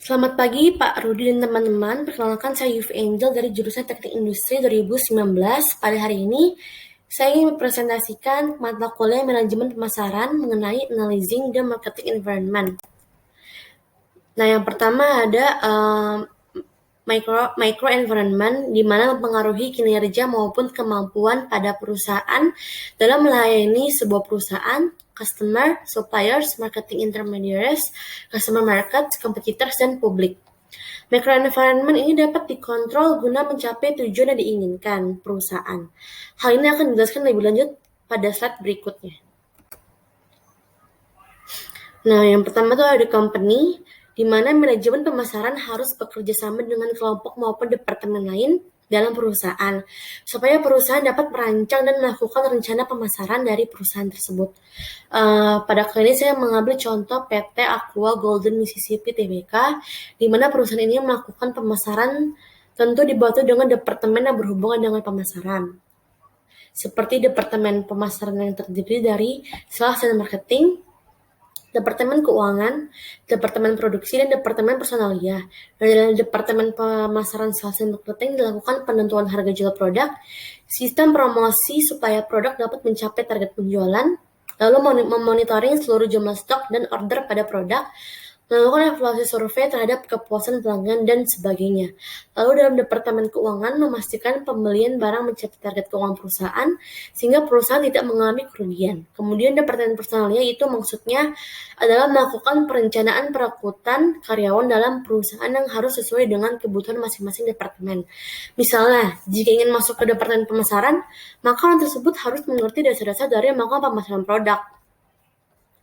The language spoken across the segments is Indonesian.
Selamat pagi Pak Rudi dan teman-teman. Perkenalkan saya Yufi Angel dari jurusan Teknik Industri 2019. Pada hari ini saya ingin mempresentasikan mata kuliah manajemen pemasaran mengenai analyzing the marketing environment. Nah, yang pertama ada micro environment, di mana mempengaruhi kinerja maupun kemampuan pada perusahaan dalam melayani sebuah perusahaan, customer, suppliers, marketing intermediaries, customer market, competitors, dan publik. Macro environment ini dapat dikontrol guna mencapai tujuan yang diinginkan perusahaan. Hal ini akan dijelaskan lebih lanjut pada slide berikutnya. Nah, yang pertama itu ada company, di mana manajemen pemasaran harus bekerja sama dengan kelompok maupun departemen lain dalam perusahaan, supaya perusahaan dapat merancang dan melakukan rencana pemasaran dari perusahaan tersebut. Pada kali ini saya mengambil contoh PT Aqua Golden Mississippi Tbk, di mana perusahaan ini melakukan pemasaran tentu dibantu dengan departemen yang berhubungan dengan pemasaran. Seperti departemen pemasaran yang terdiri dari sales dan marketing, Departemen Keuangan, Departemen Produksi, dan Departemen Personalia. Dan dalam Departemen Pemasaran Sales dan Marketing dilakukan penentuan harga jual produk, sistem promosi supaya produk dapat mencapai target penjualan, lalu memonitoring seluruh jumlah stok dan order pada produk, melakukan evaluasi survei terhadap kepuasan pelanggan, dan sebagainya. Lalu dalam Departemen Keuangan memastikan pembelian barang mencapai target keuangan perusahaan sehingga perusahaan tidak mengalami kerugian. Kemudian Departemen Personalia itu maksudnya adalah melakukan perencanaan perekrutan karyawan dalam perusahaan yang harus sesuai dengan kebutuhan masing-masing departemen. Misalnya, jika ingin masuk ke Departemen Pemasaran, maka orang tersebut harus mengerti dasar-dasar dari melakukan pemasaran produk.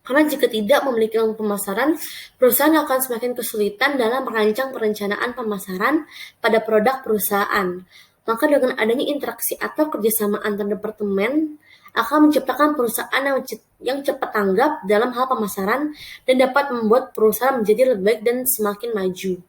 Karena jika tidak memiliki ilmu pemasaran, perusahaan akan semakin kesulitan dalam merancang perencanaan pemasaran pada produk perusahaan. Maka dengan adanya interaksi atau kerjasama antar departemen akan menciptakan perusahaan yang cepat tanggap dalam hal pemasaran dan dapat membuat perusahaan menjadi lebih baik dan semakin maju.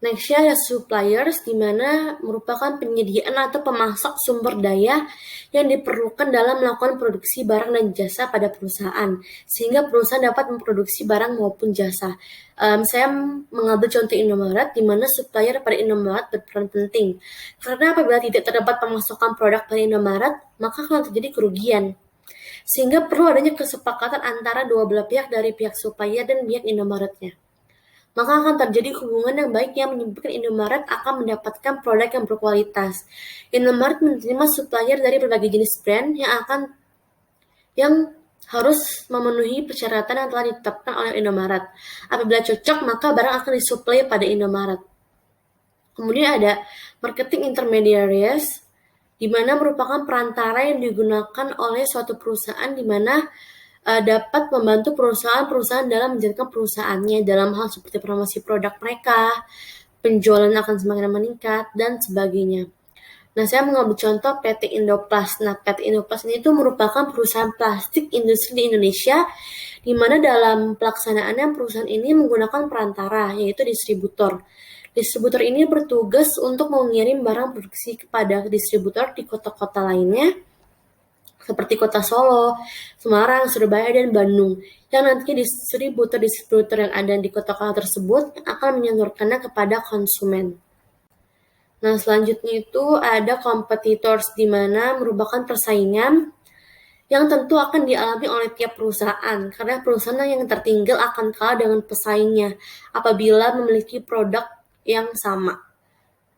Nextnya ada suppliers, di mana merupakan penyediaan atau pemasok sumber daya yang diperlukan dalam melakukan produksi barang dan jasa pada perusahaan, sehingga perusahaan dapat memproduksi barang maupun jasa. Saya mengambil contoh Indomaret, di mana supplier pada Indomaret berperan penting. Karena apabila tidak terdapat pemasokan produk pada Indomaret, maka akan terjadi kerugian. Sehingga perlu adanya kesepakatan antara dua belah pihak dari pihak supplier dan pihak Indomaretnya. Maka akan terjadi hubungan yang baik yang menyebabkan Indomaret akan mendapatkan produk yang berkualitas. Indomaret menerima supplier dari berbagai jenis brand yang harus memenuhi persyaratan yang telah ditetapkan oleh Indomaret. Apabila cocok, maka barang akan disuplai pada Indomaret. Kemudian ada marketing intermediaries, di mana merupakan perantara yang digunakan oleh suatu perusahaan di mana dapat membantu perusahaan-perusahaan dalam menjalankan perusahaannya dalam hal seperti promosi produk mereka, penjualan akan semakin meningkat, dan sebagainya. Nah, saya mengambil contoh PT Indoplast. Nah, PT Indoplast ini itu merupakan perusahaan plastik industri di Indonesia, di mana dalam pelaksanaannya perusahaan ini menggunakan perantara, yaitu distributor. Distributor ini bertugas untuk mengirim barang produksi kepada distributor di kota-kota lainnya, seperti kota Solo, Semarang, Surabaya, dan Bandung, yang nantinya distributor yang ada di kota-kota tersebut akan menyalurkannya kepada konsumen. Nah, selanjutnya itu ada competitors, di mana merupakan persaingan yang tentu akan dialami oleh tiap perusahaan, karena perusahaan yang tertinggal akan kalah dengan pesaingnya apabila memiliki produk yang sama.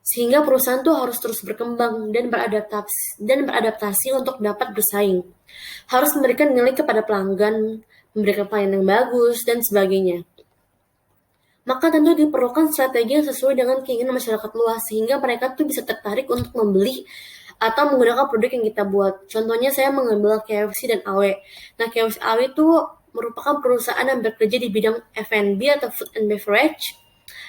Sehingga perusahaan tuh harus terus berkembang dan beradaptasi untuk dapat bersaing. Harus memberikan nilai kepada pelanggan, memberikan pelayanan yang bagus, dan sebagainya. Maka tentu diperlukan strategi yang sesuai dengan keinginan masyarakat luas, sehingga mereka tuh bisa tertarik untuk membeli atau menggunakan produk yang kita buat. Contohnya saya mengambil KFC dan AW. Nah, KFC AW itu merupakan perusahaan yang bekerja di bidang F&B atau food and beverage,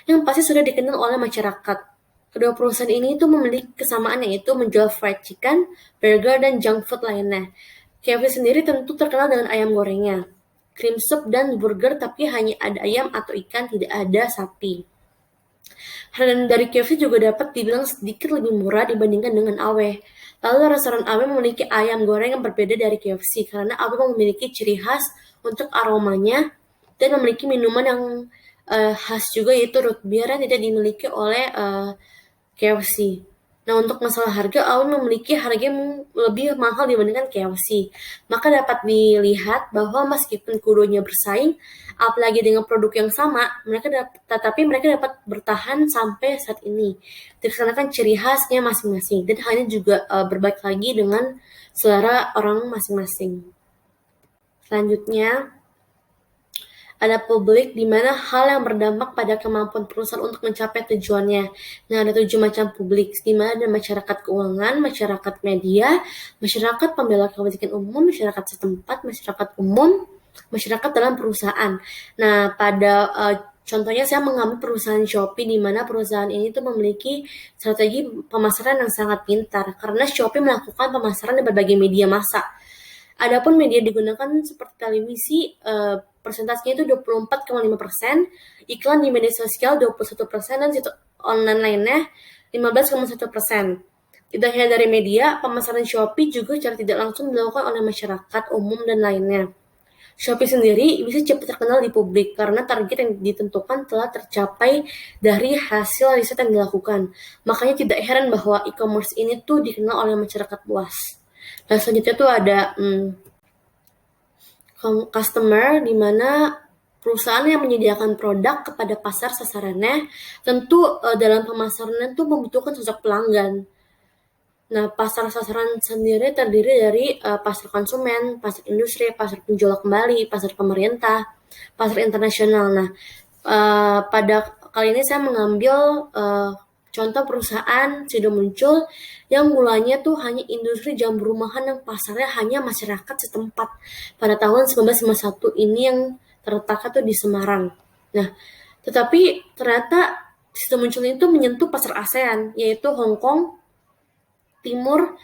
yang pasti sudah dikenal oleh masyarakat. Kedua perusahaan ini itu memiliki kesamaan, yaitu menjual fried chicken, burger, dan junk food lainnya. KFC sendiri tentu terkenal dengan ayam gorengnya, cream soup, dan burger, tapi hanya ada ayam atau ikan, tidak ada sapi. Harga dari KFC juga dapat dibilang sedikit lebih murah dibandingkan dengan AW. Lalu restoran AW memiliki ayam goreng yang berbeda dari KFC, karena AW memiliki ciri khas untuk aromanya dan memiliki minuman yang khas juga, yaitu root beer yang tidak dimiliki oleh KFC. Nah, untuk masalah harga, AOI memiliki harga yang lebih mahal dibandingkan KFC. Maka dapat dilihat bahwa meskipun keduanya bersaing, apalagi dengan produk yang sama, tetapi mereka dapat bertahan sampai saat ini. Dikarenakan ciri khasnya masing-masing, dan hal ini juga berbalik lagi dengan selera orang masing-masing. Selanjutnya, ada publik, di mana hal yang berdampak pada kemampuan perusahaan untuk mencapai tujuannya. Nah, ada 7 macam publik, di mana ada masyarakat keuangan, masyarakat media, masyarakat pembela kebajikan umum, masyarakat setempat, masyarakat umum, masyarakat dalam perusahaan. Nah, pada contohnya saya mengambil perusahaan Shopee, di mana perusahaan ini tuh memiliki strategi pemasaran yang sangat pintar, karena Shopee melakukan pemasaran di berbagai media massa. Adapun media digunakan seperti televisi, persentasenya itu 24,5%, iklan di media sosial 21%, dan situs online lainnya 15,1%. Tidak hanya dari media, pemasaran Shopee juga secara tidak langsung dilakukan oleh masyarakat umum dan lainnya. Shopee sendiri bisa cepat terkenal di publik karena target yang ditentukan telah tercapai dari hasil riset yang dilakukan. Makanya tidak heran bahwa e-commerce ini tuh dikenal oleh masyarakat luas. Nah, selanjutnya tuh ada customer, di mana perusahaan yang menyediakan produk kepada pasar sasarannya. Tentu dalam pemasaran itu membutuhkan sosok pelanggan. Nah, pasar sasaran sendiri terdiri dari pasar konsumen, pasar industri, pasar penjual kembali, pasar pemerintah, pasar internasional. Nah, pada kali ini saya mengambil contoh perusahaan sudah muncul yang mulanya tuh hanya industri jambu rumahan yang pasarnya hanya masyarakat setempat pada tahun 1951 ini, yang terletaknya tuh di Semarang. Nah, tetapi ternyata sistem muncul itu menyentuh pasar ASEAN, yaitu Hong Kong, Timur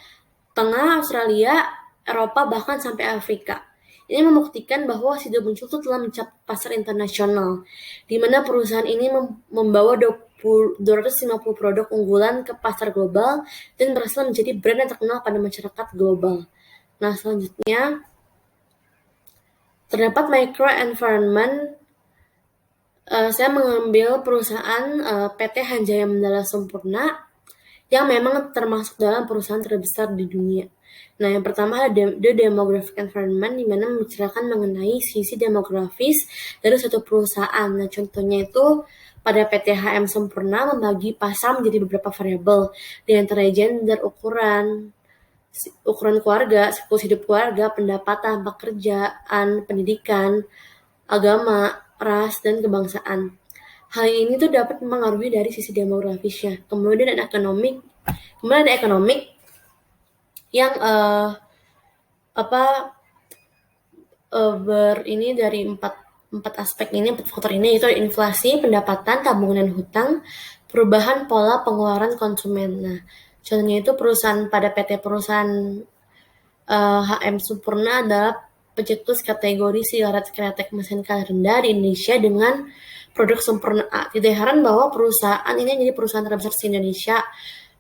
Tengah, Australia, Eropa, bahkan sampai Afrika. Ini membuktikan bahwa Sido Muncul itu telah mencapai pasar internasional, di mana perusahaan ini membawa 250 produk unggulan ke pasar global dan berhasil menjadi brand yang terkenal pada masyarakat global. Nah, selanjutnya terdapat micro environment. Saya mengambil perusahaan PT Hanjaya Mandala Sampurna yang memang termasuk dalam perusahaan terbesar di dunia. Nah, yang pertama ada the demographic environment, di mana membicarakan mengenai sisi demografis dari suatu perusahaan. Nah, contohnya itu pada PT HM Sampurna membagi pasar menjadi beberapa variabel, di antaranya gender, ukuran keluarga, siklus hidup keluarga, pendapatan, pekerjaan, pendidikan, agama, ras, dan kebangsaan. Hal ini tuh dapat mempengaruhi dari sisi demografisnya. Kemudian ada ekonomik yang ini dari empat aspek ini, 4 faktor ini, yaitu inflasi, pendapatan, tabungan dan hutang, perubahan pola pengeluaran konsumen. Nah, contohnya itu pada PT perusahaan HM Sampurna adalah pencetus kategori sigaret kreatek mesin kali rendah di Indonesia dengan produk Sampurna A. Tidak heran bahwa perusahaan ini menjadi perusahaan terbesar di Indonesia.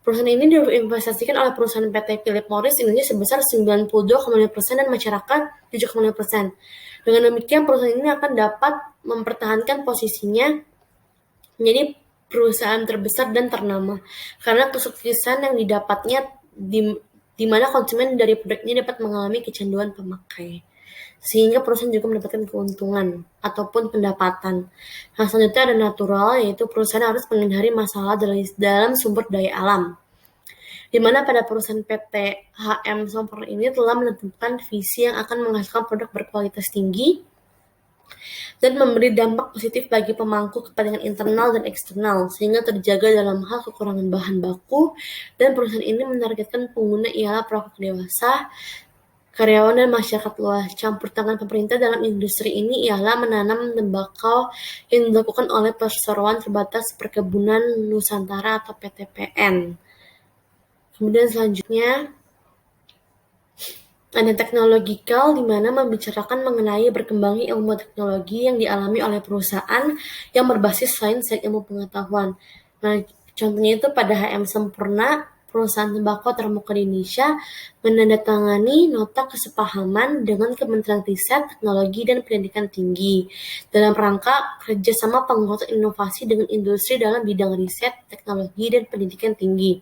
Perusahaan ini diinvestasikan oleh perusahaan PT Philip Morris Indonesia sebesar 92,5% dan masyarakat 7,5%. Dengan demikian, perusahaan ini akan dapat mempertahankan posisinya menjadi perusahaan terbesar dan ternama karena kesuksesan yang didapatnya, di mana konsumen dari produk ini dapat mengalami kecanduan pemakai, sehingga perusahaan juga mendapatkan keuntungan ataupun pendapatan. Nah, selanjutnya ada natural, yaitu perusahaan harus menghindari masalah dalam sumber daya alam, di mana pada perusahaan PT HM Sampurna ini telah menentukan visi yang akan menghasilkan produk berkualitas tinggi dan memberi dampak positif bagi pemangku kepentingan internal dan eksternal, sehingga terjaga dalam hal kekurangan bahan baku, dan perusahaan ini menargetkan pengguna ialah perokok dewasa, karyawan, dan masyarakat luas. Campur tangan pemerintah dalam industri ini ialah menanam tembakau yang dilakukan oleh Perseroan Terbatas Perkebunan Nusantara atau PTPN. Kemudian selanjutnya ada teknologikal, di mana membicarakan mengenai berkembangnya ilmu teknologi yang dialami oleh perusahaan yang berbasis sains dan ilmu pengetahuan. Nah, contohnya itu pada HM Sampurna perusahaan tembakau terkemuka di Indonesia menandatangani nota kesepahaman dengan Kementerian Riset, Teknologi, dan Pendidikan Tinggi dalam rangka kerjasama penguatan inovasi dengan industri dalam bidang riset, teknologi, dan pendidikan tinggi.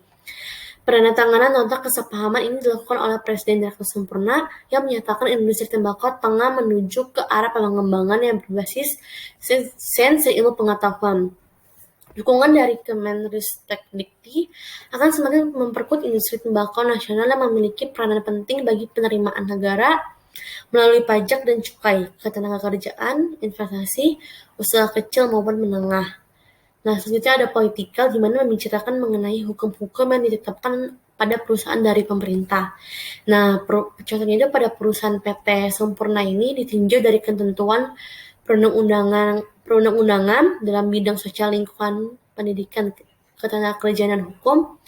Penandatanganan nota kesepahaman ini dilakukan oleh Presiden Direktur Sempurna yang menyatakan industri tembakau tengah menuju ke arah pengembangan yang berbasis sains dan ilmu pengetahuan. Dukungan dari Kemenristek-Dikti akan semakin memperkuat industri tembakau nasional yang memiliki peranan penting bagi penerimaan negara melalui pajak dan cukai, ketenagakerjaan, investasi, usaha kecil maupun menengah. Nah, selanjutnya ada politikal, di mana membicarakan mengenai hukum-hukum yang ditetapkan pada perusahaan dari pemerintah. Nah, contohnya itu pada perusahaan PT Sempurna ini ditinjau dari ketentuan perundang-undangan dalam bidang sosial lingkungan, pendidikan, ketenagakerjaan dan hukum.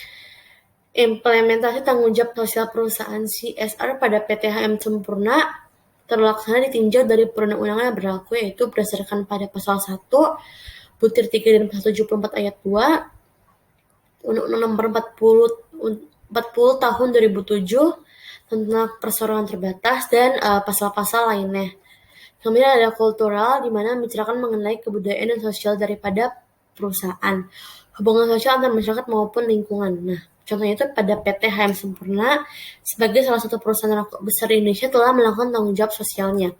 Implementasi tanggung jawab sosial perusahaan CSR pada PT HM Sempurna terlaksana ditinjau dari perundang-undangan yang berlaku, yaitu berdasarkan pada pasal 1 butir 3 dan pasal 74 ayat 2 Undang-Undang Nomor 40 Tahun 2007 tentang perseroan terbatas dan pasal-pasal lainnya. Kemudian ada kultural, di mana membicarakan mengenai kebudayaan dan sosial daripada perusahaan, hubungan sosial antar masyarakat maupun lingkungan. Nah, contohnya itu pada PT HM Sempurna sebagai salah satu perusahaan rokok besar di Indonesia telah melakukan tanggung jawab sosialnya.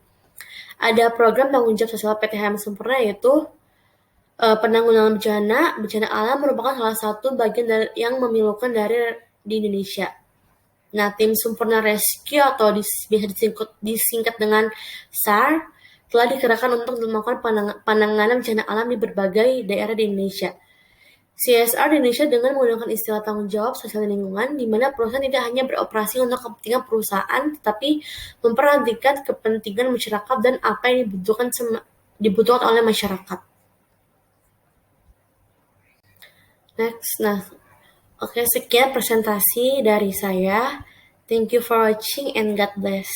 Ada program tanggung jawab sosial PT HM Sempurna, yaitu penanggulangan bencana alam merupakan salah satu bagian yang memilukan di Indonesia. Nah, tim Sempurna Rescue atau biasa disingkat dengan SAR telah dikerahkan untuk melakukan penanganan bencana alam di berbagai daerah di Indonesia. CSR di Indonesia dengan menggunakan istilah tanggung jawab sosial dan lingkungan, di mana perusahaan tidak hanya beroperasi untuk kepentingan perusahaan, tetapi memperhatikan kepentingan masyarakat dan apa yang dibutuhkan oleh masyarakat. Next, oke, sekian presentasi dari saya. Thank you for watching and God bless.